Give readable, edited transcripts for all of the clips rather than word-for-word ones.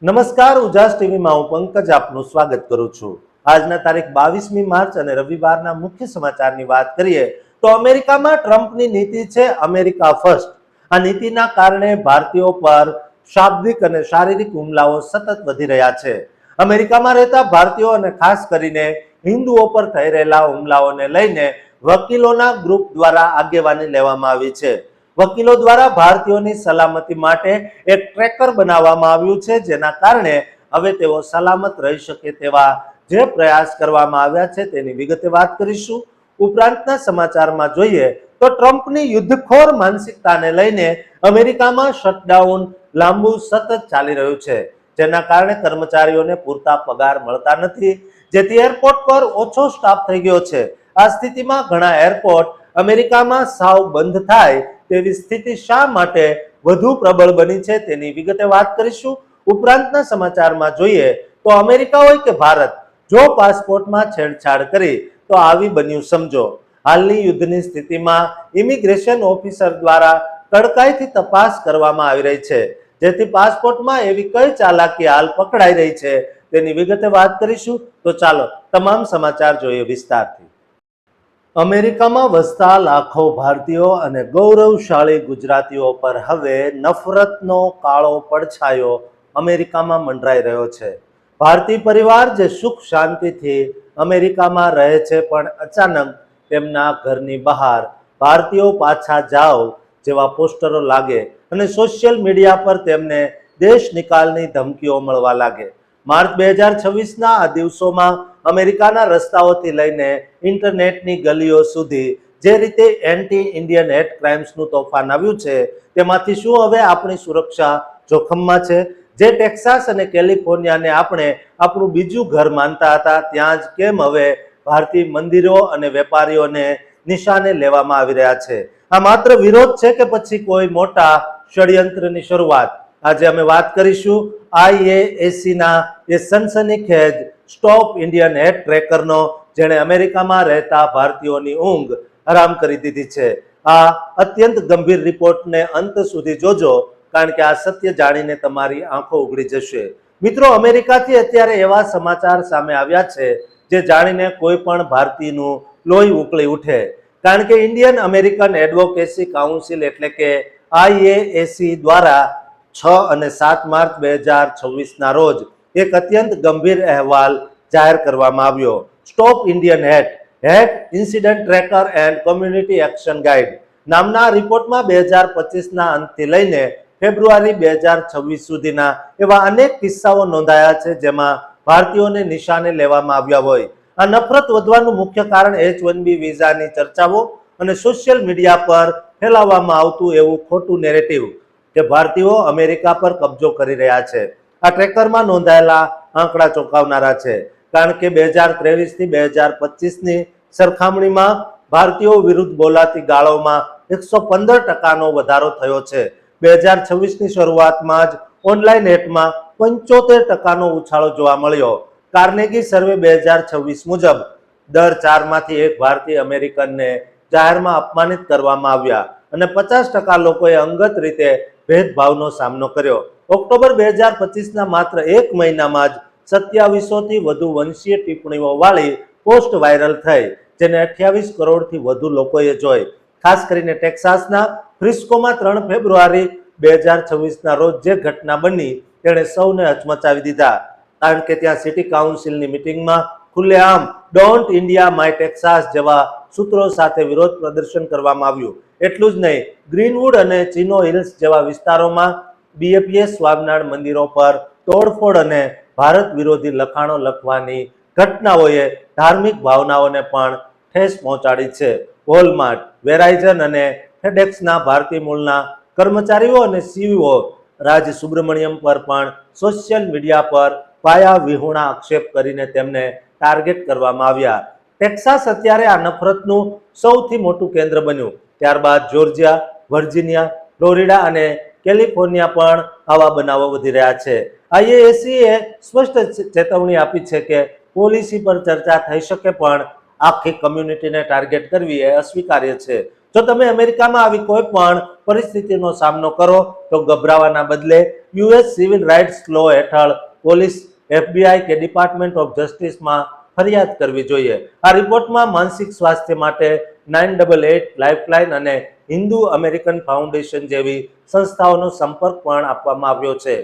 નમસ્કાર, ઉજાસ ટીવીમાં હું પંકજ આપનું સ્વાગત કરું છું। આજના તારીખ 22મી માર્ચ અને રવિવારના મુખ્ય સમાચારની વાત કરીએ તો અમેરિકામાં ટ્રમ્પની નીતિ છે અમેરિકા ફર્સ્ટ। આ નીતિના કારણે ભારતીયો પર શાબ્દિક અને શારીરિક હુમલાઓ સતત વધી રહ્યા છે। અમેરિકામાં રહેતા ભારતીયો અને ખાસ કરીને હિન્દુઓ પર થઈ રહેલા હુમલાઓને લઈને વકીલોના ગ્રુપ દ્વારા આગેવાની લેવામાં આવી છે। વકીલો દ્વારા ભારતીયોની સલામતી માટે એક ટ્રેકર બનાવવામાં આવ્યું છે, જેના કારણે હવે તેઓ સલામત રહી શકે તેવા જે પ્રયાસ કરવામાં આવ્યા છે તેની વિગતે વાત કરીશું। ઉપરાંતના સમાચારમાં જોઈએ તો ટ્રમ્પની યુદ્ધખોર માનસિકતાને લઈને અમેરિકામાં શટડાઉન લાંબુ સતત ચાલી રહ્યું છે, જેના કારણે કર્મચારીઓને પૂરતા પગાર મળતા નથી, જેથી એરપોર્ટ પર ઓછો સ્ટાફ થઈ ગયો છે। આ સ્થિતિમાં ઘણા એરપોર્ટ અમેરિકામાં સાવ બંધ થાય તેવી સ્થિતિ શા માટે વધુ પ્રબળ બની છે તેની વિગતે વાત કરીશું। ઉપરાંતના સમાચારમાં જોઈએ તો અમેરિકા હોય કે ભારત, જો પાસપોર્ટમાં છેડછાડ કરી તો આવી બન્યું સમજો। હાલની યુદ્ધની સ્થિતિમાં ઇમિગ્રેશન ઓફિસર દ્વારા કડકાઈથી તપાસ કરવામાં આવી રહી છે, જેથી પાસપોર્ટમાં એવી કઈ ચાલાકી હાલ પકડાઈ રહી છે તેની વિગતે વાત કરીશું। તો ચાલો તમામ સમાચાર જોઈએ વિસ્તારથી। અમેરિકામાં વસતા લાખો ભારતીયો અને ગૌરવશાળી ગુજરાતીઓ પર હવે નફરતનો કાળો પડછાયો અમેરિકામાં મંડરાઈ રહ્યો છે। ભારતીય પરિવાર જે સુખ શાંતિથી અમેરિકામાં રહે છે, પણ અચાનક તેમના ઘરની બહાર ભારતીયો પાછા જાઓ જેવા પોસ્ટરો લાગે અને સોશિયલ મીડિયા પર તેમને દેશ નિકાલની ધમકીઓ મળવા લાગે। માર્ચ 2026ના આ દિવસોમાં અમેરિકાના રસ્તાઓથી લઈને ઇન્ટરનેટની ગલીઓ સુધી જે રીતે એન્ટી ઇન્ડિયન હેટ ક્રાઇમ્સનું તોફાન આવ્યું છે, તેમાંથી શું હવે આપણી સુરક્ષા જોખમમાં છે? જે ટેક્સાસ અને કેલિફોર્નિયાને આપણે આપણું બીજું ઘર માનતા હતા, ત્યાં જ કેમ હવે ભારતીય મંદિરો અને વેપારીઓને નિશાને લેવામાં આવી રહ્યા છે? આ માત્ર વિરોધ છે કે પછી કોઈ મોટા ષડયંત્રની શરૂઆત? આજે અમે વાત કરીશું IAACના એ સનસનીખેજ સ્ટોપ ઇન્ડિયન હેટ ટ્રેકરનો, જેણે અમેરિકામાં રહેતા ભારતીયોની ઊંઘ હરામ કરી દીધી છે। આ અત્યંત ગંભીર રિપોર્ટને અંત સુધી જોજો, કારણ કે આ સત્ય જાણીને તમારી આંખો ઉઘડી જશે। મિત્રો, અમેરિકાથી અત્યારે એવા સમાચાર સામે આવ્યા છે જે જાણીને કોઈ પણ ભારતીયનું લોહી ઉકળી ઉઠે, કારણ કે ઇન્ડિયન અમેરિકન એડવોકેસી કાઉન્સિલ એટલે કે IAAC દ્વારા 6 અને 7 માર્ચ 2026ના રોજ એક અત્યંત ગંભીર અહેવાલ જાહેર કરવામાં આવ્યો। Stop Indian hate incident tracker and community action guide નામના રિપોર્ટમાં 2025ના અંતથી લઈને ફેબ્રુઆરી 2026 સુધીના એવા અનેક કિસ્સાઓ નોંધાયા છે જેમાં ભારતીયોને નિશાને લેવામાં આવ્યા હોય। આ નફરત વધવાનું મુખ્ય કારણ H-1B વિઝાની ચર્ચાઓ અને સોશિયલ મીડિયા પર ફેલાવવામાં આવતું એવું ખોટું નેરેટિવ કે ભારતીયો અમેરિકા પર કબજો કરી રહ્યા છે। આ ટ્રેકરમાં નોંધાયેલા આંકડા ચોંકાવનારા છે, કારણ કે 2023થી 2025ની સરખામણીમાં ભારતીયો વિરુદ્ધ બોલાતી ગાળોમાં 115%નો વધારો થયો છે। 2026ની શરૂઆતમાં જ ઓનલાઈન હેટમાં 75%નો ઉછાળો જોવા મળ્યો। કાર્નેગી સર્વે 2026 મુજબ દર 4માંથી 1 ભારતીય અમેરિકનને જાહેરમાં અપમાનિત કરવામાં આવ્યા અને 50% લોકોએ અંગત રીતે ભેદભાવનો સામનો કર્યો। ઓક્ટોબર 2025ના માત્ર એક મહિનામાં જ 2700થી વધુ વંશીય ટિપ્પણીઓ વાળી પોસ્ટ વાયરલ થઈ, જેને 28 કરોડથી વધુ લોકોએ જોઈ। ખાસ કરીને ટેક્સાસના ફ્રિસ્કોમાં 3 ફેબ્રુઆરી 2026ના રોજ જે ઘટના બની તેણે સૌને હચમચાવી દીધા, કારણ કે ત્યાં સિટી કાઉન્સિલની મિટિંગમાં ખુલ્લેઆમ ડોન્ટ ઇન્ડિયા માય ટેક્સાસ જેવા સૂત્રો સાથે વિરોધ પ્રદર્શન કરવામાં આવ્યું। એટલું જ નહીં, ગ્રીનવુડ અને ચિનો હિલ્સ જેવા વિસ્તારોમાં BAPS સ્વામિનારાયણ મંદિરો પર તોડફોડ અને ભારત વિરોધી લખાણો લખવાની ઘટનાઓએ ધાર્મિક ભાવનાઓને પણ ઠેસ પહોંચાડી છે। વોલમાર્ટ, વેરાઇઝન અને ફેડેક્સના ભારતીય મૂળના કર્મચારીઓ અને CEO રાજ સુબ્રમણ્યમ પર પણ સોશિયલ મીડિયા પર પાયા વિહોણા આક્ષેપ કરીને તેમને ટાર્ગેટ કરવામાં આવ્યા। ટેક્સાસ અત્યારે આ નફરતનું સૌથી મોટું કેન્દ્ર બન્યું। ત્યારબાદ જોર્જિયા, વર્જિનિયા, ફ્લોરિડા અને કેલિફોર્નિયા પણ આવા બનાવો વધી રહ્યા છે। IAACએ સ્પષ્ટ ચેતવણી આપી છે કે પોલિસી પર ચર્ચા થઈ શકે, પણ આખી કમ્યુનિટીને ટાર્ગેટ કરવી એ અસ્વીકાર્ય છે। જો તમે અમેરિકામાં આવી કોઈ પણ પરિસ્થિતિનો સામનો કરો તો ગભરાવાના બદલે યુએસ સિવિલ રાઇટ્સ લો હેઠળ પોલીસ, FBI કે ડિપાર્ટમેન્ટ ઓફ જસ્ટિસમાં ફરિયાદ કરવી જોઈએ. આ રિપોર્ટમાં માનસિક સ્વાસ્થ્ય માટે 988 લાઇફલાઇન અને હિન્દુ અમેરિકન ફાઉન્ડેશન જેવી સંસ્થાઓનો સંપર્ક પણ આપવામાં આવ્યો છે,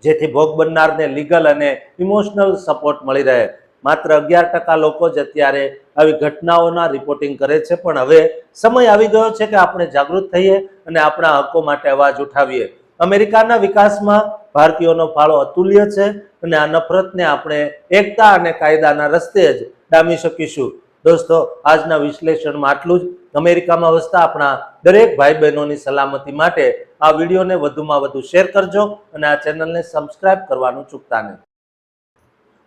જેથી ભોગ બનનારને લીગલ અને ઇમોશનલ સપોર્ટ મળી રહે. માત્ર 11% લોકો જ અત્યારે આવી ઘટનાઓના રિપોર્ટિંગ કરે છે, પણ હવે સમય આવી ગયો છે કે આપણે જાગૃત થઈએ અને આપણા હકો માટે અવાજ ઉઠાવીએ. અમેરિકાના વિકાસમાં ભારતીયોનો ફાળો અતુલ્ય છે અને આ નફરતને આપણે એકતા અને કાયદાના રસ્તે જ ડામી શકીશું. દોસ્તો, આજના વિશ્લેષણમાં આટલું જ. અમેરિકામાં વસતા આપણા દરેક ભાઈ બહેનોની સલામતી માટે આ વિડીયોને વધુમાં વધુ શેર કરજો અને આ ચેનલને સબસ્ક્રાઇબ કરવાનું ચૂકતા નહીં.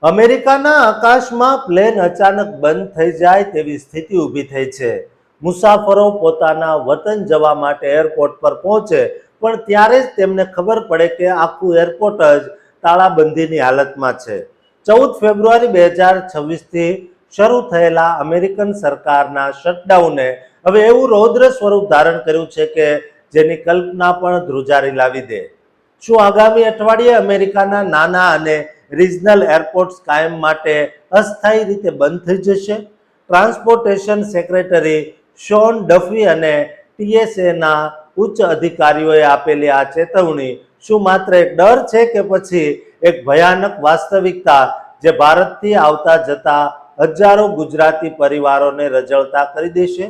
અમેરિકાના આકાશમાં પ્લેન અચાનક બંધ થઈ જાય તેવી સ્થિતિ ઊભી થઈ છે. મુસાફરો પોતાના વતન જવા માટે એરપોર્ટ પર પહોંચે, પણ ત્યારે જ તેમને ખબર પડે કે આખું એરપોર્ટ જ તાળાબંધીની હાલતમાં છે. 14 ફેબ્રુઆરી 2026થી શરૂ થયેલા અમેરિકન સરકારના શટડાઉને હવે એવું રૌદ્ર સ્વરૂપ ધારણ કર્યું છે કે જેની કલ્પના પણ ધ્રુજારી લાવી દે. શું આગામી અઠવાડિયે અમેરિકાના નાના અને રિજનલ એરપોર્ટ્સ કાયમ માટે અસ્થાયી રીતે બંધ થઈ જશે? ટ્રાન્સપોર્ટેશન સેક્રેટરી શોન ડફી અને TSAના ઉચ્ચ અધિકારીઓએ આપેલી આ ચેતવણી શું માત્ર એક ડર છે કે પછી એક ભયાનક વાસ્તવિકતા જે ભારતથી આવતા જતા હજારો ગુજરાતી પરિવારોને રજળતા કરી દેશે?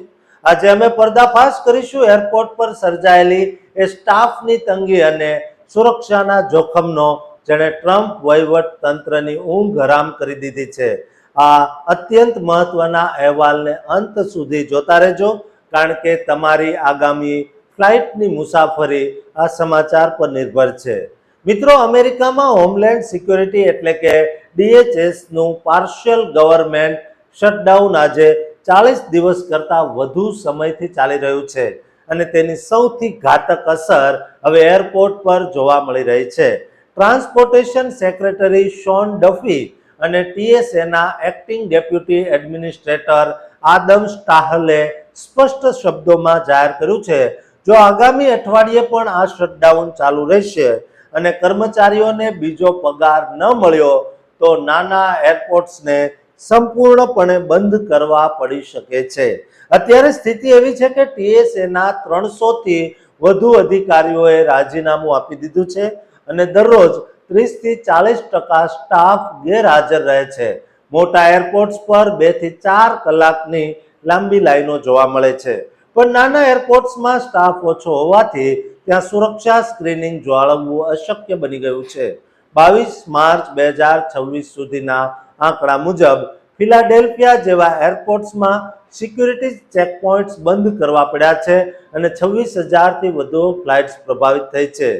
આજે અમે પર્દાફાશ કરીશું એરપોર્ટ પર સર્જાયેલી એ સ્ટાફની તંગી અને સુરક્ષાના જોખમનો જેણે ટ્રમ્પ વહીવટ તંત્રની ઊંઘ હરામ કરી દીધી છે. આ અત્યંત મહત્વના અહેવાલને અંત સુધી જોતા રહેજો, કારણ કે તમારી આગામી ફ્લાઇટની મુસાફરી આ સમાચાર પર નિર્ભર છે. મિત્રો, અમેરિકામાં હોમલેન્ડ સિક્યોરિટી એટલે કે DHSનું પાર્શિયલ ગવર્મેન્ટ શટડાઉન આજે 40 દિવસ કરતાં વધુ સમયથી ચાલી રહ્યું છે અને તેની સૌથી ઘાતક અસર હવે એરપોર્ટ પર જોવા મળી રહી છે. ટ્રાન્સપોર્ટેશન સેક્રેટરી શોન ડફી અને TSAના એક્ટિંગ ડેપ્યુટી એડમિનિસ્ટ્રેટર આદમ સ્ટાહલે સ્પષ્ટ શબ્દોમાં જાહેર કર્યું છે, જો આગામી અઠવાડિયે પણ આ શટડાઉન ચાલુ રહેશે અને કર્મચારીઓને બીજો પગાર ન મળ્યો તો નાના એરપોર્ટ્સને સંપૂર્ણપણે બંધ કરવા પડી શકે છે. અત્યારે સ્થિતિ એવી છે કે TSAના 300થી વધુ અધિકારીઓએ રાજીનામું આપી દીધું છે અને દરરોજ 30થી 40% સ્ટાફ ગેરહાજર રહે છે. મોટા એરપોર્ટ્સ પર 2 થી 4 કલાકની લાંબી લાઈનો જોવા મળે છે, પણ નાના એરપોર્ટ્સમાં સ્ટાફ ઓછો હોવાથી ત્યાં સુરક્ષા સ્ક્રીનિંગ જાળવવું અશક્ય બની ગયું છે. 22 માર્ચ 2026 સુધીના આંકડા મુજબ ફિલાડેલ્ફિયા જેવા એરપોર્ટ્સમાં સિક્યુરિટી ચેકપોઇન્ટ્સ બંધ કરવા પડ્યા છે અને 26,000થી વધુ ફ્લાઇટ્સ પ્રભાવિત થઈ છે.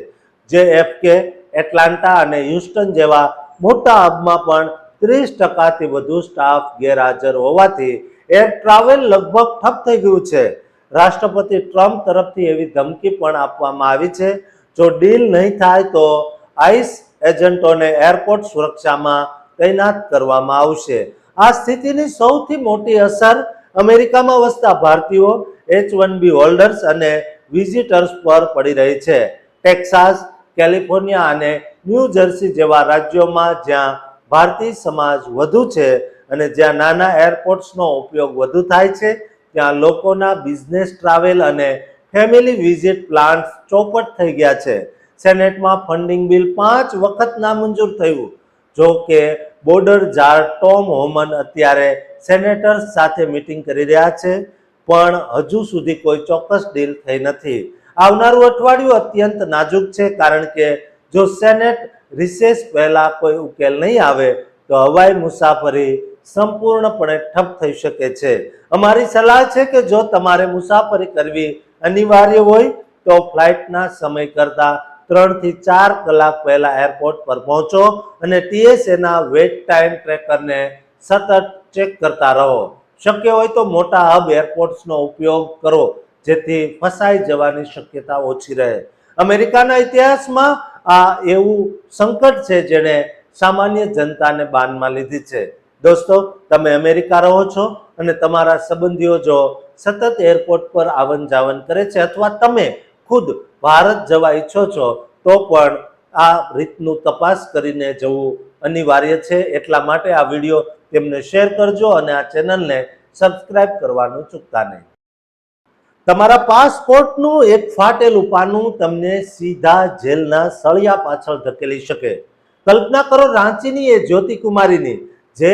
JFK, એટલાન્ટા અને હ્યુસ્ટન જેવા મોટા હબમાં પણ 30%થી વધુ સ્ટાફ ગેરહાજર હોવાથી એર ટ્રાવેલ લગભગ ઠપ થઈ ગયું છે. રાષ્ટ્રપતિ ટ્રમ્પ તરફથી એવી ધમકી પણ આપવામાં આવી છે, જો ડીલ નહીં થાય તો આઈસ એજન્ટોને એરપોર્ટ સુરક્ષામાં તૈનાત કરવામાં આવશે. આ સ્થિતિની સૌથી મોટી અસર અમેરિકામાં વસતા ભારતીયો, H-1B હોલ્ડર્સ અને વિઝિટર્સ પર પડી રહી છે. ટેક્સાસ, કેલિફોર્નિયા અને ન્યૂ જર્સી જેવા રાજ્યોમાં જ્યાં ભારતીય સમાજ વધુ છે અને જ્યાં નાના એરપોર્ટ્સનો ઉપયોગ વધુ થાય છે, ત્યાં લોકોના બિઝનેસ ટ્રાવેલ અને ફેમિલી વિઝિટ પ્લાન્સ ચોપટ થઈ ગયા છે. સેનેટમાં ફંડિંગ બિલ 5 વખત નામંજૂર થયું. જો કે બોર્ડર જાર ટોમ હોમન અત્યારે સેનેટર્સ સાથે મીટિંગ કરી રહ્યા છે, પણ હજુ સુધી કોઈ ચોક્કસ ડીલ થઈ નથી. આવનારું અઠવાડિયું અત્યંત નાજુક છે, કારણ કે જો સેનેટ રિસેસ પહેલા કોઈ ઉકેલ નહીં આવે તો હવાઈ મુસાફરી સંપૂર્ણપણે ઠપ થઈ શકે છે. અમારી સલાહ છે કે જો તમારે મુસાફરી કરવી અનિવાર્ય હોય તો ફ્લાઇટના સમય કરતાં 3 થી 4 કલાક પહેલા એરપોર્ટ પર પહોંચો અને TSAના વેટ ટાઈમ ટ્રેકરને સતત ચેક કરતા રહો. શક્ય હોય તો મોટા હબ એરપોર્ટ્સનો ઉપયોગ કરો, જેથી ફસાઈ જવાની શક્યતા ઓછી રહે. અમેરિકાના ઇતિહાસમાં આ એવું સંકટ છે જેણે સામાન્ય જનતાને બાનમાં લીધી છે. દોસ્તો, તમે અમેરિકા રહો છો અને તમારા સંબંધીઓ જો સતત એરપોર્ટ પર આવન જાવન કરે છે અથવા તમે ખુદ ભારત જવા ઈચ્છો છો તો પણ આ રીતનું તપાસ કરીને જવું અનિવાર્ય છે. એટલા માટે આ વિડીયો તેમને શેર કરજો અને આ ચેનલને સબસ્ક્રાઇબ કરવાનું ચૂકતા નહીં. તમારા પાસપોર્ટનું એક ફાટેલું પાનું તમને સીધા જેલના સળિયા પાછળ ધકેલી શકે. કલ્પના કરો રાંચીની એ જ્યોતિ કુમારીની જે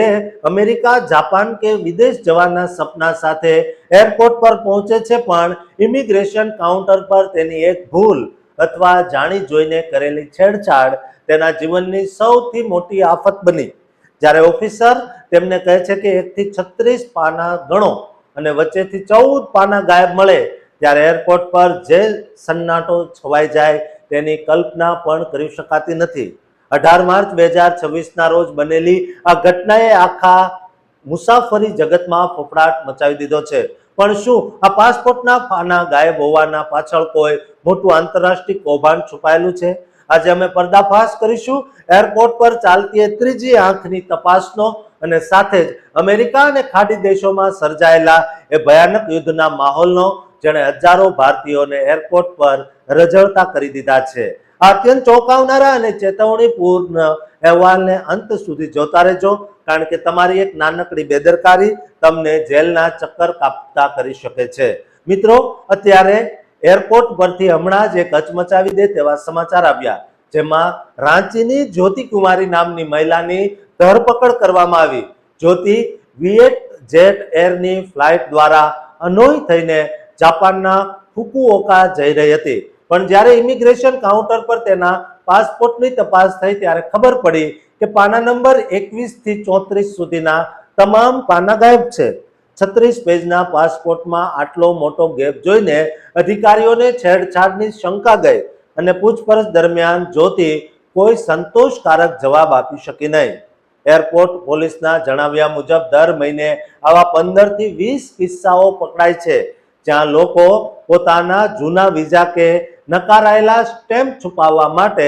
અમેરિકા, જાપાન કે વિદેશ જવાના સપના સાથે એરપોર્ટ પર પહોંચે છે, પણ ઇમિગ્રેશન કાઉન્ટર પર તેની એક ભૂલ અથવા જાણી જોઈને કરેલી છેડછાડ તેના જીવનની સૌથી મોટી આફત બની. જ્યારે ઓફિસર તેમને કહે છે કે 1 થી 36 પાના ગણો અને વચ્ચેથી 14 પાના ગાયબ મળે, ત્યારે એરપોર્ટ પર જે સન્નાટો છવાઈ જાય તેની કલ્પના પણ કરી શકાતી નથી. 18 માર્ચ 2026ના રોજ બનેલી આ ઘટનાએ આખા મુસાફરી જગતમાં ફફડાટ મચાવી દીધો છે. પણ શું આ પાસપોર્ટના પાના ગાયબ હોવાના પાછળ કોઈ મોટું આંતરરાષ્ટ્રીય કૌભાંડ છુપાયેલું છે? આજે અમે પર્દાફાશ કરીશું એરપોર્ટ પર ચાલતી ત્રીજી આંખની તપાસનો અને સાથે જ અમેરિકા અને ખાડી દેશોમાં સર્જાયેલા એ ભયાનક યુદ્ધના માહોલનો, જેણે હજારો ભારતીયોને એરપોર્ટ પર રઝળતા કરી દીધા છે. આ અત્યંત ચોંકાવનારા અને ચેતવણીપૂર્ણ અહેવાલને અંત સુધી જોતા રહેજો, કારણ કે તમારી એક નાનકડી બેદરકારી તમને જેલના ચક્કર કાપતા કરી શકે છે. મિત્રો, અત્યારે એરપોર્ટ પરથી હમણાં જ એક હચમચાવી દે તેવા સમાચાર આવ્યા, જેમાં રાંચીની જ્યોતિ કુમારી નામની મહિલાની ધરપકડ કરવામાં આવી. જ્યોતિ વિયેટ જેટ એરની ફ્લાઇટ દ્વારા હનોઈ થઈને જાપાનના ફુકુઓકા જઈ રહી હતી. પણ જ્યારે ઇમિગ્રેશન કાઉન્ટર પર તેના પાસપોર્ટની તપાસ થઈ ત્યારે ખબર પડી કે પાના નંબર 21 થી 34 સુધીના તમામ પાના ગાયબ છે. 36 પેજના પાસપોર્ટમાં આટલો મોટો ગેપ જોઈને અધિકારીઓને છેડછાડની શંકા ગઈ અને પૂછપરછ દરમિયાન જ્યોતિ કોઈ સંતોષકારક જવાબ આપી શકી નહીં. એરપોર્ટ પોલીસના જણાવ્યા મુજબ દર મહિને આવા 15 થી 20 કિસ્સાઓ પકડાય છે, જ્યાં લોકો પોતાના જૂના વિઝા કે નકારાયેલા સ્ટેમ્પ છુપાવવા માટે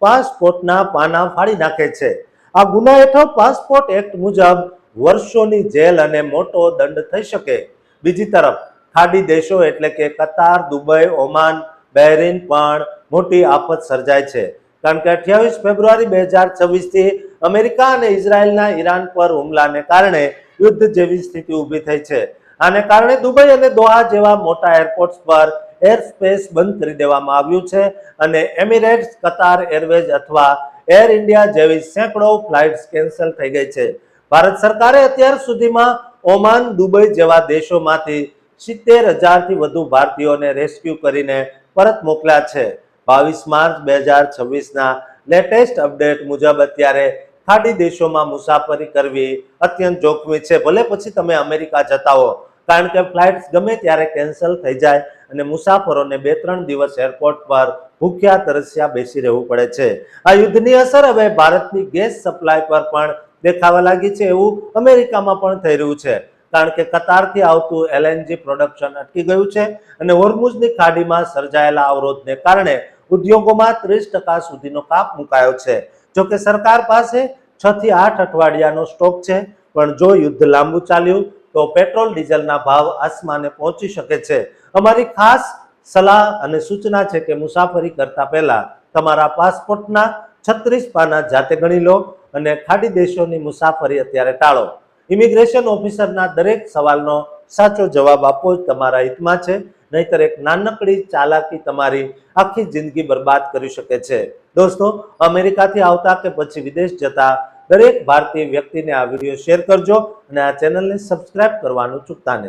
પાસપોર્ટના પાના ફાડી નાખે છે. આ ગુના હેઠળ પાસપોર્ટ એક્ટ મુજબ વર્ષોની જેલ અને મોટો દંડ થઈ શકે. બીજી તરફ ખાડી દેશો એટલે કે કતાર, દુબઈ, ઓમાન, બહેરીન પણ મોટી આફત સર્જાય છે, કારણ કે 28 ફેબ્રુઆરી 2026 થી અમેરિકા અને ઇઝરાયલના ઈરાન પર હુમલાને કારણે યુદ્ધ જેવી સ્થિતિ ઊભી થઈ છે. આને કારણે દુબઈ અને દોહા જેવા મોટા એરપોર્ટ્સ પર એર સ્પેસ બંધ કરી દેવામાં આવ્યું છે અને એમિરેટ્સ, કતાર એરવેઝ અથવા એર ઇન્ડિયા જેવી સેંકડો ફ્લાઇટ્સ કેન્સલ થઈ ગઈ છે. ભારત સરકારે અત્યાર સુધીમાં ઓમાન, દુબઈ જેવા દેશોમાંથી 70,000 થી વધુ ભારતીયોને રેસ્ક્યુ કરીને પરત મોકલ્યા છે. 22 માર્ચ 2026ના લેટેસ્ટ અપડેટ મુજબ અત્યારે ખાડી દેશોમાં મુસાફરી કરવી અત્યંત જોખમી છે. ભલે પછી તમે અમેરિકા જતા હો, કારણ કે ફ્લાઇટ્સ ગમે ત્યારે કેન્સલ થઈ જાય અને મુસાફરોને 2-3 દિવસ એરપોર્ટ પર ભૂખ્યા તરસ્યા બેસી રહેવું પડે છે. આ યુદ્ધની અસર હવે ભારતની ગેસ સપ્લાય પર પણ દેખાવા લાગી છે, એવું અમેરિકામાં પણ થઈ રહ્યું છે, કારણ કે કતારથી આવતું LNG પ્રોડક્શન અટકી ગયું છે અને હોર્મુઝની ખાડીમાં સર્જાયેલા અવરોધને કારણે ઉદ્યોગોમાં 30% સુધીનો કાપ મુકાયો છે. જોકે સરકાર પાસે 6 થી 8 અઠવાડિયાનો સ્ટોક છે, પણ જો યુદ્ધ લાંબુ ચાલ્યું તો પેટ્રોલ ડીઝલના ભાવ આસમાને પહોંચી શકે છે. અમારી ખાસ સલાહ અને સૂચના છે કે મુસાફરી કરતા પહેલા તમારા પાસપોર્ટના 36 પાના જાતે ગણી લો અને ખાડી દેશોની મુસાફરી અત્યારે ટાળો. ઇમિગ્રેશન ઓફિસરના દરેક સવાલનો સાચો જવાબ આપવો જ તમારા હિતમાં છે, નહીતર એક નાનકડી ચાલાકી તમારી આખી જિંદગી બરબાદ કરી શકે છે. દોસ્તો, અમેરિકાથી આવતા કે પછી વિદેશ જતા દરેક ભારતીય વ્યક્તિને આ વિડીયો શેર કરજો અને આ ચેનલને સબસ્ક્રાઇબ કરવાનું ચૂકતા નહીં.